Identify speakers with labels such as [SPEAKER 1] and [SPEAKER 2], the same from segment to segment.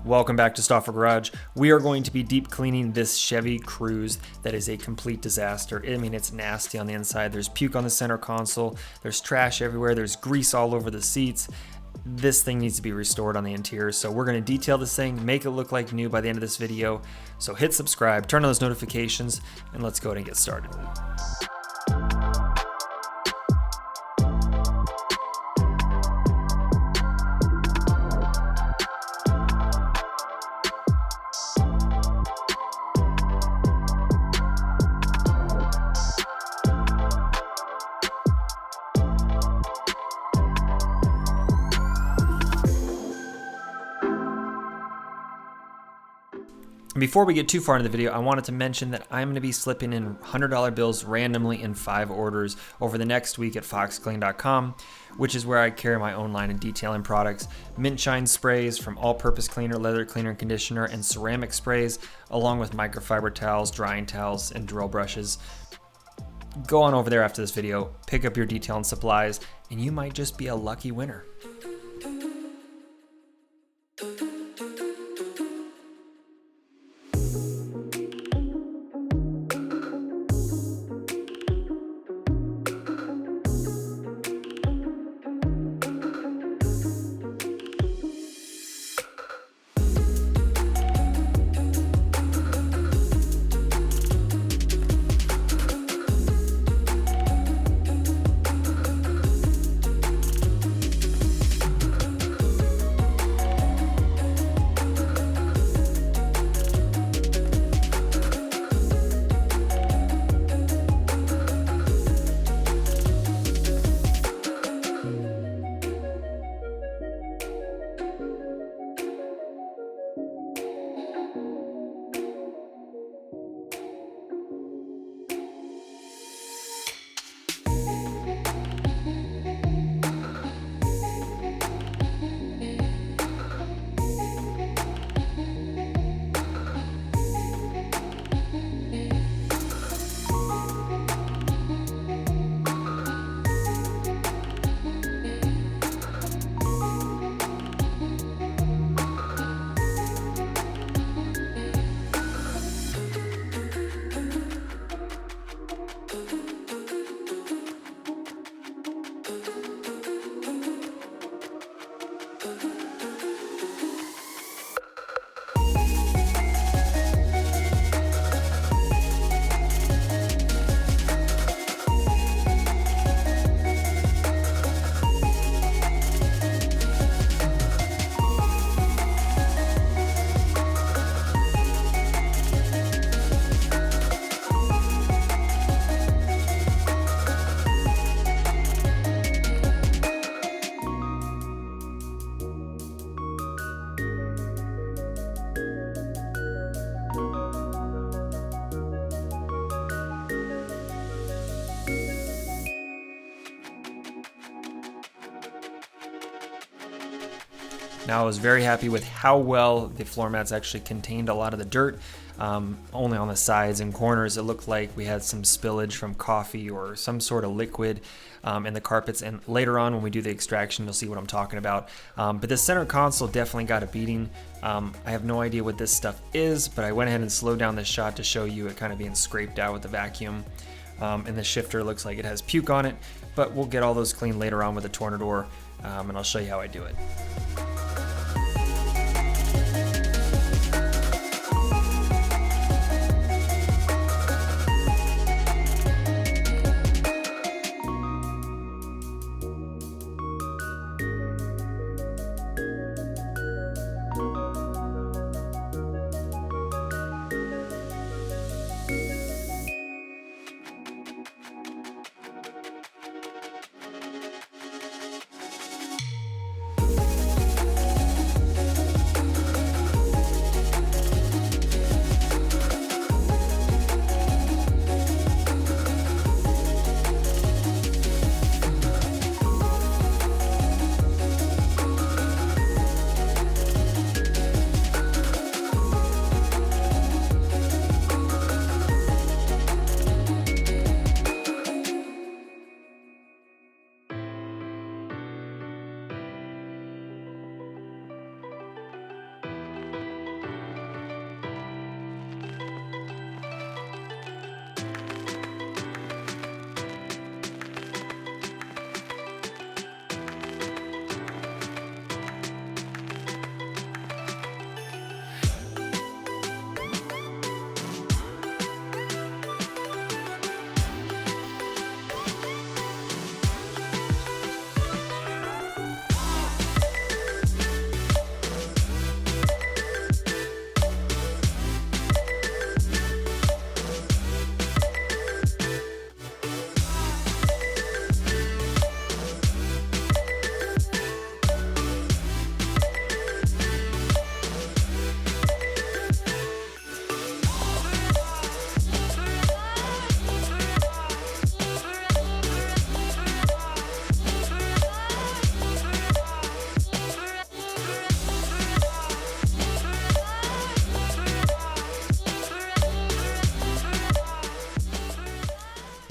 [SPEAKER 1] Welcome back to Stauffer Garage. We are going to be deep cleaning this Chevy Cruze that is a complete disaster. I mean, it's nasty on the inside. There's puke on the center console. There's trash everywhere. There's grease all over the seats. This thing needs to be restored on the interior. So we're going to detail this thing, make it look like new by the end of this video. So hit subscribe, turn on those notifications, and let's go ahead and get started. Before we get too far into the video, I wanted to mention that I'm going to be slipping in $100 bills randomly in 5 orders over the next week at foxclean.com, which is where I carry my own line of detailing products. Mint shine sprays from all-purpose cleaner, leather cleaner and conditioner, and ceramic sprays, along with microfiber towels, drying towels, and drill brushes. Go on over there after this video, pick up your detailing supplies, and you might just be a lucky winner. Now I was very happy with how well the floor mats actually contained a lot of the dirt. Only on the sides and corners it looked like we had some spillage from coffee or some sort of liquid in the carpets, and later on when we do the extraction you'll see what I'm talking about. But the center console definitely got a beating. I have no idea what this stuff is, but I went ahead and slowed down this shot to show you it kind of being scraped out with the vacuum. And the shifter looks like it has puke on it, but we'll get all those cleaned later on with a Tornador, and I'll show you how I do it.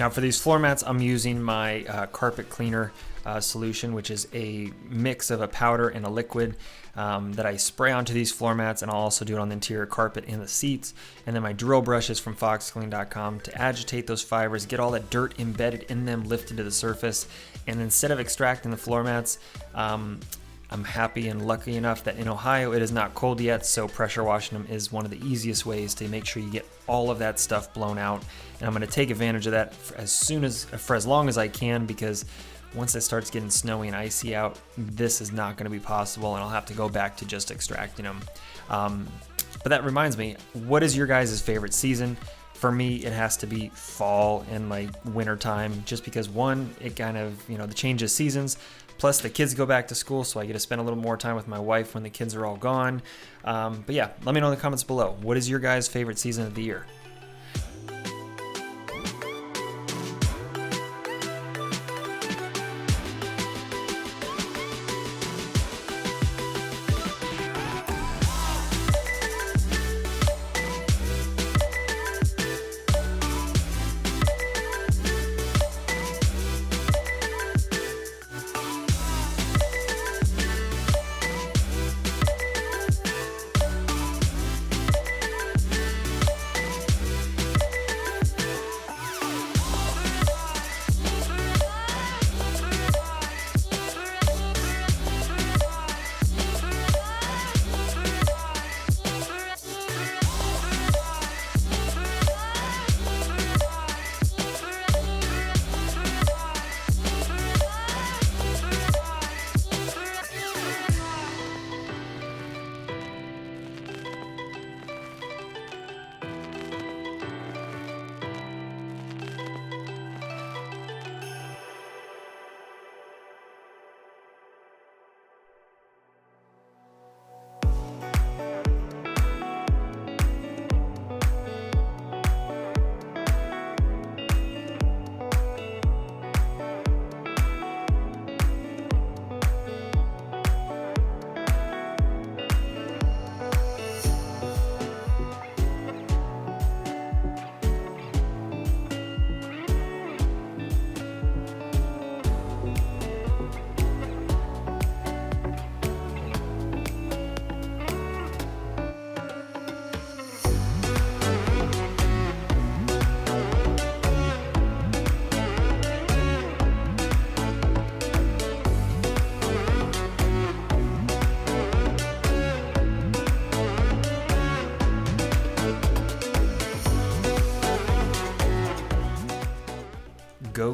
[SPEAKER 1] Now for these floor mats, I'm using my carpet cleaner solution, which is a mix of a powder and a liquid that I spray onto these floor mats, and I'll also do it on the interior carpet and the seats. And then my drill brushes from foxclean.com to agitate those fibers, get all that dirt embedded in them, lifted to the surface. And instead of extracting the floor mats, I'm happy and lucky enough that in Ohio it is not cold yet, so pressure washing them is one of the easiest ways to make sure you get all of that stuff blown out. And I'm going to take advantage of that for as long as I can, because once it starts getting snowy and icy out, this is not going to be possible, and I'll have to go back to just extracting them. But that reminds me, what is your guys' favorite season? For me, it has to be fall and like winter time, just because one, it kind of, the change of seasons. Plus, the kids go back to school, so I get to spend a little more time with my wife when the kids are all gone. But yeah, let me know in the comments below. What is your guys' favorite season of the year?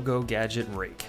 [SPEAKER 1] Go Gadget Rake.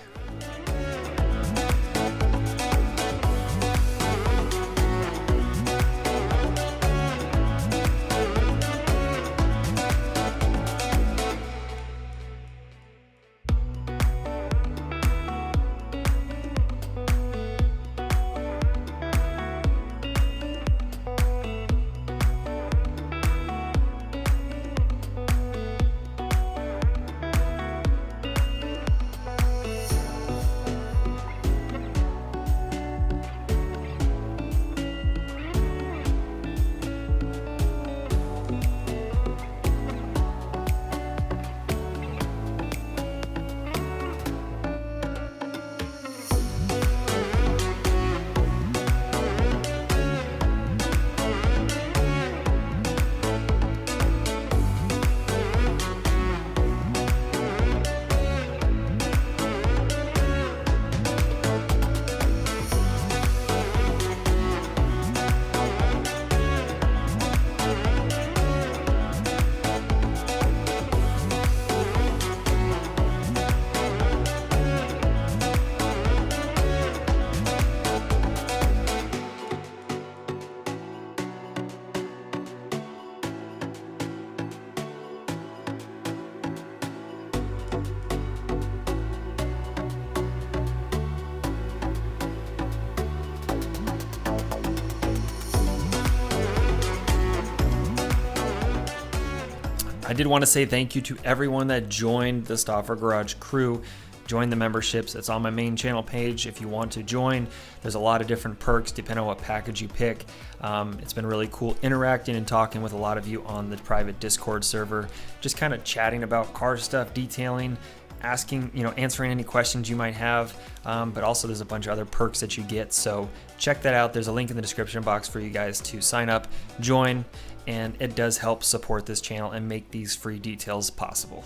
[SPEAKER 1] I did want to say thank you to everyone that joined the Stauffer Garage Crew. Join the memberships. It's on my main channel page if you want to join. There's a lot of different perks depending on what package you pick. It's been really cool interacting and talking with a lot of you on the private Discord server, just kind of chatting about car stuff, detailing. asking, answering any questions you might have, but also there's a bunch of other perks that you get. So check that out. There's a link in the description box for you guys to sign up, join, and it does help support this channel and make these free details possible.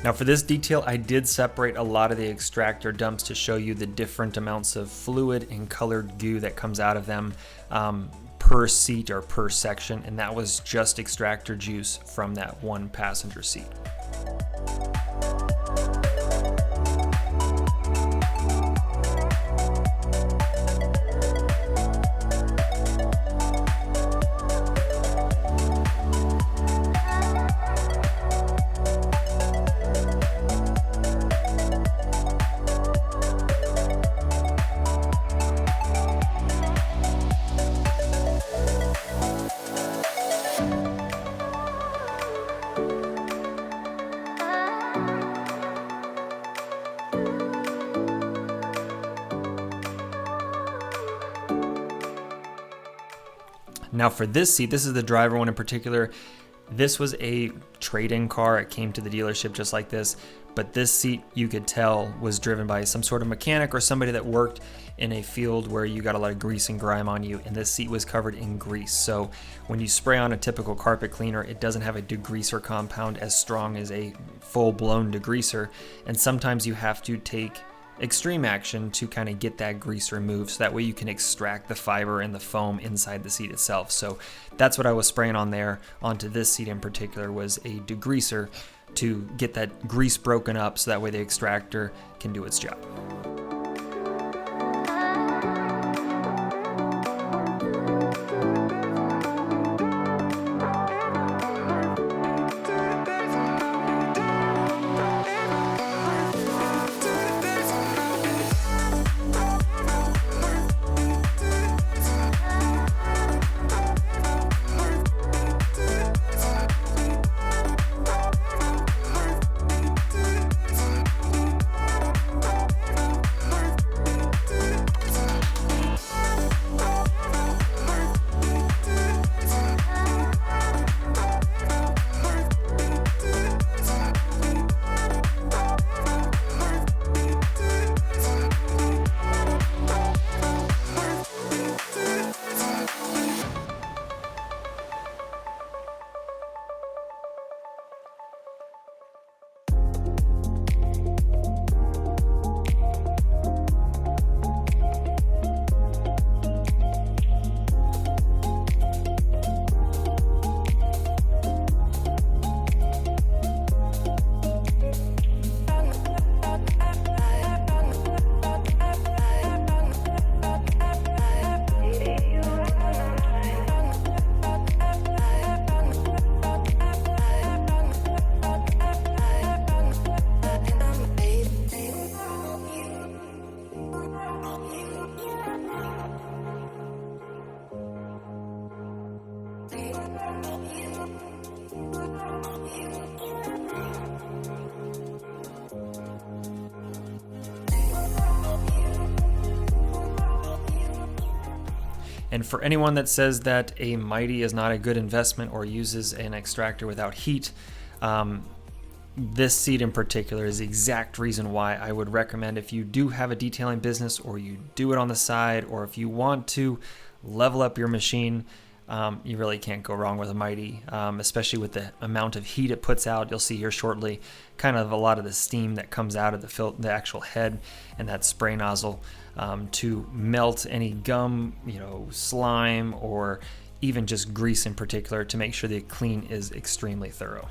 [SPEAKER 1] Now for this detail, I did separate a lot of the extractor dumps to show you the different amounts of fluid and colored goo that comes out of them per seat or per section, and that was just extractor juice from that one passenger seat. Now for this seat, this is the driver one in particular. This was a trade-in car. It came to the dealership just like this, but this seat you could tell was driven by some sort of mechanic or somebody that worked in a field where you got a lot of grease and grime on you, and this seat was covered in grease. So when you spray on a typical carpet cleaner, it doesn't have a degreaser compound as strong as a full-blown degreaser, and sometimes you have to take extreme action to kind of get that grease removed, so that way you can extract the fiber and the foam inside the seat itself. So that's what I was spraying on there onto this seat in particular, was a degreaser to get that grease broken up, so that way the extractor can do its job. And for anyone that says that a Mighty is not a good investment or uses an extractor without heat, this seat in particular is the exact reason why I would recommend, if you do have a detailing business or you do it on the side, or if you want to level up your machine, you really can't go wrong with a Mighty, especially with the amount of heat it puts out. You'll see here shortly kind of a lot of the steam that comes out of the actual head and that spray nozzle to melt any gum, slime, or even just grease in particular, to make sure the clean is extremely thorough.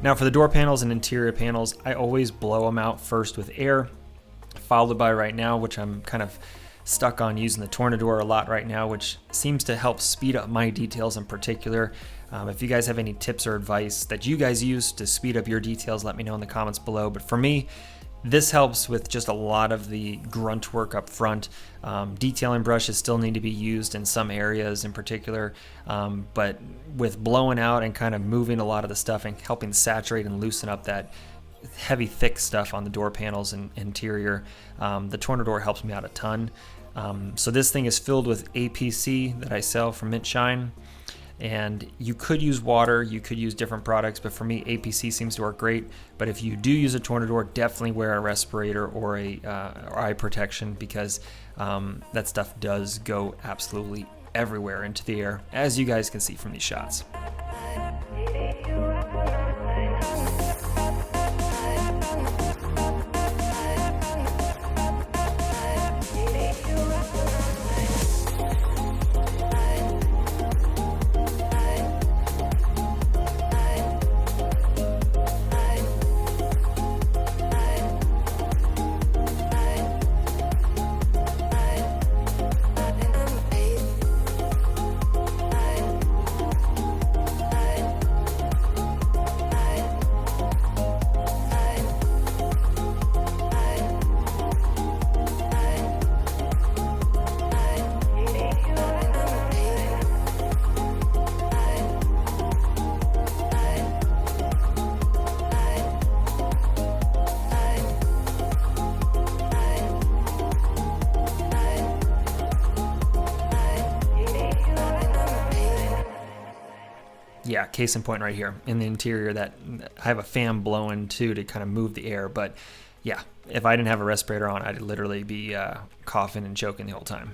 [SPEAKER 1] Now for the door panels and interior panels, I always blow them out first with air, followed by right now, which I'm kind of stuck on using the Tornador a lot right now, which seems to help speed up my details in particular. If you guys have any tips or advice that you guys use to speed up your details, let me know in the comments below. But for me, this helps with just a lot of the grunt work up front. Detailing brushes still need to be used in some areas in particular, but with blowing out and kind of moving a lot of the stuff and helping saturate and loosen up that heavy, thick stuff on the door panels and interior, the Tornador helps me out a ton. So this thing is filled with APC that I sell from Mint Shine. And you could use water, you could use different products, but for me, APC seems to work great. But if you do use a Tornador, definitely wear a respirator or a eye protection, because that stuff does go absolutely everywhere into the air, as you guys can see from these shots. Yeah, case in point right here in the interior, that I have a fan blowing too to kind of move the air. But yeah, if I didn't have a respirator on, I'd literally be coughing and choking the whole time.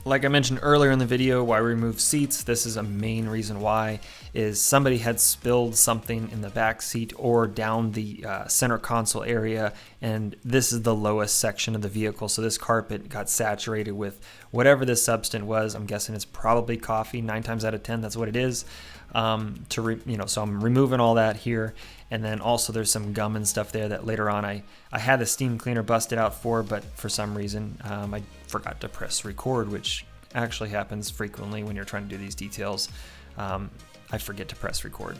[SPEAKER 1] Like I mentioned earlier in the video, why we removed seats, this is a main reason why, is somebody had spilled something in the back seat or down the center console area, and this is the lowest section of the vehicle, so this carpet got saturated with whatever this substance was. I'm guessing it's probably coffee. 9 times out of 10 that's what it is. So I'm removing all that here, and then also there's some gum and stuff there that later on I had the steam cleaner busted out for, but for some reason I forgot to press record, which actually happens frequently when you're trying to do these details. I forget to press record.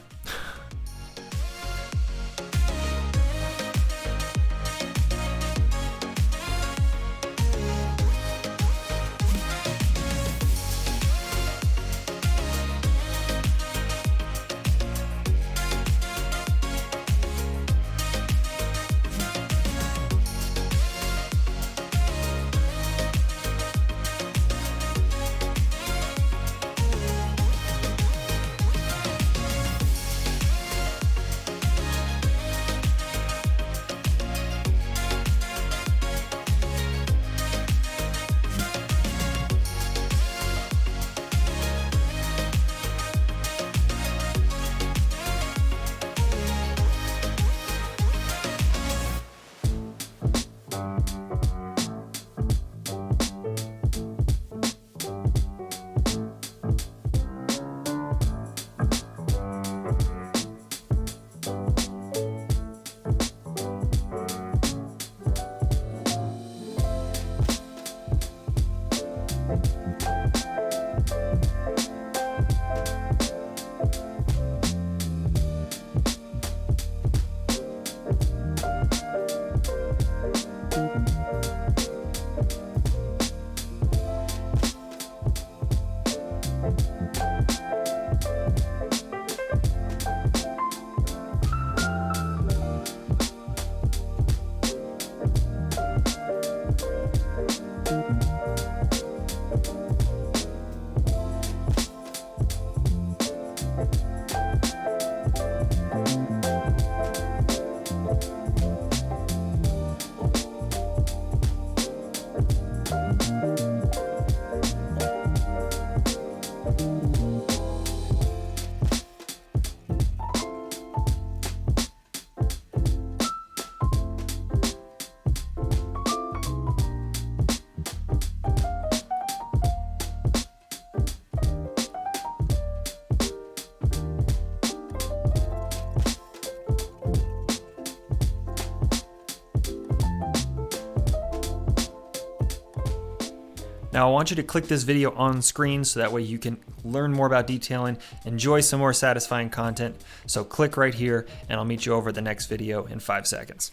[SPEAKER 1] Now I want you to click this video on screen so that way you can learn more about detailing, enjoy some more satisfying content. So click right here and I'll meet you over at the next video in 5 seconds.